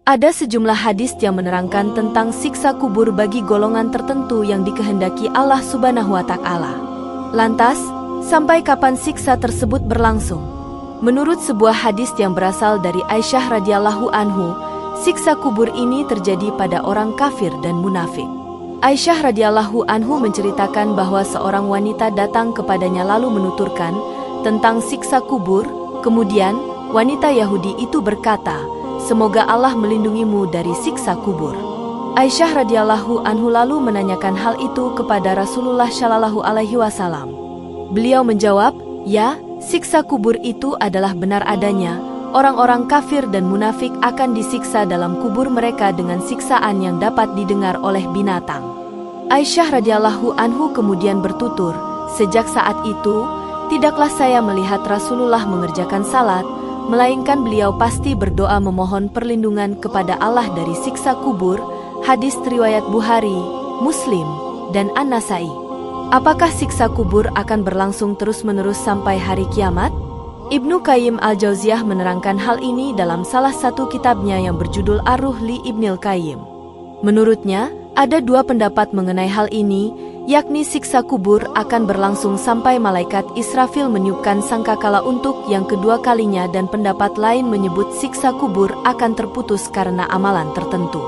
Ada sejumlah hadis yang menerangkan tentang siksa kubur bagi golongan tertentu yang dikehendaki Allah Subhanahu wa Ta'ala. Lantas, sampai kapan siksa tersebut berlangsung? Menurut sebuah hadis yang berasal dari Aisyah radhiyallahu anhu, siksa kubur ini terjadi pada orang kafir dan munafik. Aisyah radhiyallahu anhu menceritakan bahwa seorang wanita datang kepadanya lalu menuturkan tentang siksa kubur. Kemudian, wanita Yahudi itu berkata, "Semoga Allah melindungimu dari siksa kubur." Aisyah radhiyallahu anhu lalu menanyakan hal itu kepada Rasulullah shallallahu alaihi wasallam. Beliau menjawab, "Ya, siksa kubur itu adalah benar adanya. Orang-orang kafir dan munafik akan disiksa dalam kubur mereka dengan siksaan yang dapat didengar oleh binatang." Aisyah radhiyallahu anhu kemudian bertutur, "Sejak saat itu, tidaklah saya melihat Rasulullah mengerjakan salat, melainkan beliau pasti berdoa memohon perlindungan kepada Allah dari siksa kubur." Hadis riwayat Bukhari, Muslim, dan An-Nasai. Apakah siksa kubur akan berlangsung terus-menerus sampai hari kiamat? Ibnu Qayyim al-Jauziyah menerangkan hal ini dalam salah satu kitabnya yang berjudul Ar-Ruh li Ibnil Qayyim. Menurutnya, ada dua pendapat mengenai hal ini, yakni siksa kubur akan berlangsung sampai malaikat Israfil meniupkan sangkakala untuk yang kedua kalinya, dan pendapat lain menyebut siksa kubur akan terputus karena amalan tertentu.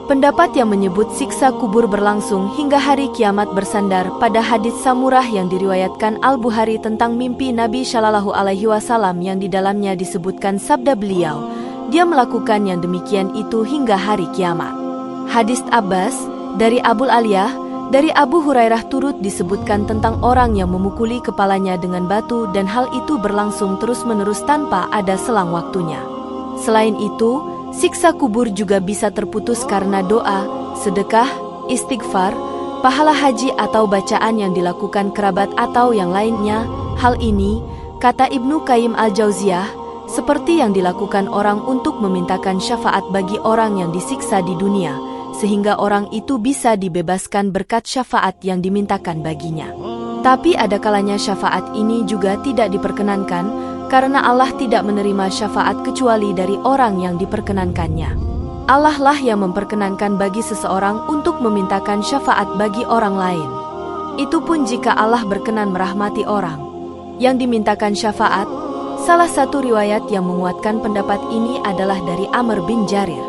Pendapat yang menyebut siksa kubur berlangsung hingga hari kiamat bersandar pada hadits Samurah yang diriwayatkan Al-Bukhari tentang mimpi Nabi Shallallahu Alaihi Wasallam yang di dalamnya disebutkan sabda beliau, "Dia melakukan yang demikian itu hingga hari kiamat." Hadis Abbas dari Abul Aliyah dari Abu Hurairah turut disebutkan tentang orang yang memukuli kepalanya dengan batu dan hal itu berlangsung terus-menerus tanpa ada selang waktunya. Selain itu, siksa kubur juga bisa terputus karena doa, sedekah, istighfar, pahala haji atau bacaan yang dilakukan kerabat atau yang lainnya. Hal ini, kata Ibnu Qayyim al-Jauziyah, seperti yang dilakukan orang untuk memintakan syafaat bagi orang yang disiksa di dunia, sehingga orang itu bisa dibebaskan berkat syafaat yang dimintakan baginya. Tapi ada kalanya syafaat ini juga tidak diperkenankan, karena Allah tidak menerima syafaat kecuali dari orang yang diperkenankannya. Allah lah yang memperkenankan bagi seseorang untuk memintakan syafaat bagi orang lain. Itu pun jika Allah berkenan merahmati orang yang dimintakan syafaat. Salah satu riwayat yang menguatkan pendapat ini adalah dari Amr bin Jarir.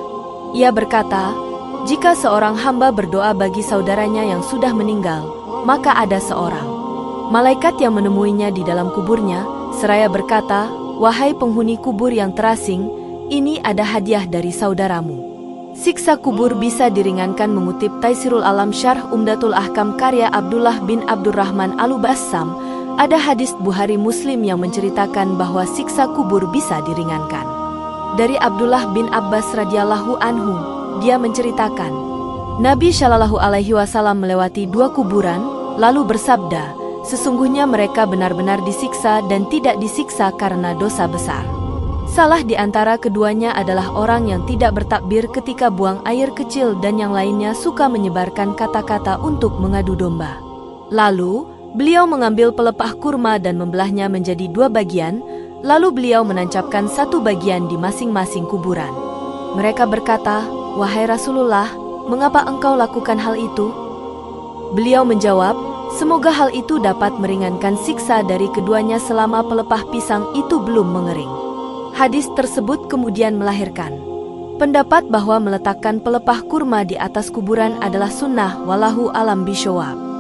Ia berkata, "Jika seorang hamba berdoa bagi saudaranya yang sudah meninggal, maka ada seorang malaikat yang menemuinya di dalam kuburnya, seraya berkata, 'Wahai penghuni kubur yang terasing, ini ada hadiah dari saudaramu.'" Siksa kubur bisa diringankan mengutip Taisirul Alam Syarh Umdatul Ahkam karya Abdullah bin Abdurrahman Al-Bassam. Ada hadis Bukhari Muslim yang menceritakan bahwa siksa kubur bisa diringankan. Dari Abdullah bin Abbas radhiyallahu anhu, dia menceritakan, Nabi Shallallahu Alaihi Wasallam melewati dua kuburan, lalu bersabda, "Sesungguhnya mereka benar-benar disiksa dan tidak disiksa karena dosa besar. Salah di antara keduanya adalah orang yang tidak bertakbir ketika buang air kecil dan yang lainnya suka menyebarkan kata-kata untuk mengadu domba." Lalu, beliau mengambil pelepah kurma dan membelahnya menjadi dua bagian, lalu beliau menancapkan satu bagian di masing-masing kuburan. Mereka berkata, "Wahai Rasulullah, mengapa engkau lakukan hal itu?" Beliau menjawab, "Semoga hal itu dapat meringankan siksa dari keduanya selama pelepah pisang itu belum mengering." Hadis tersebut kemudian melahirkan pendapat bahwa meletakkan pelepah kurma di atas kuburan adalah sunnah, wallahu alam bishawab.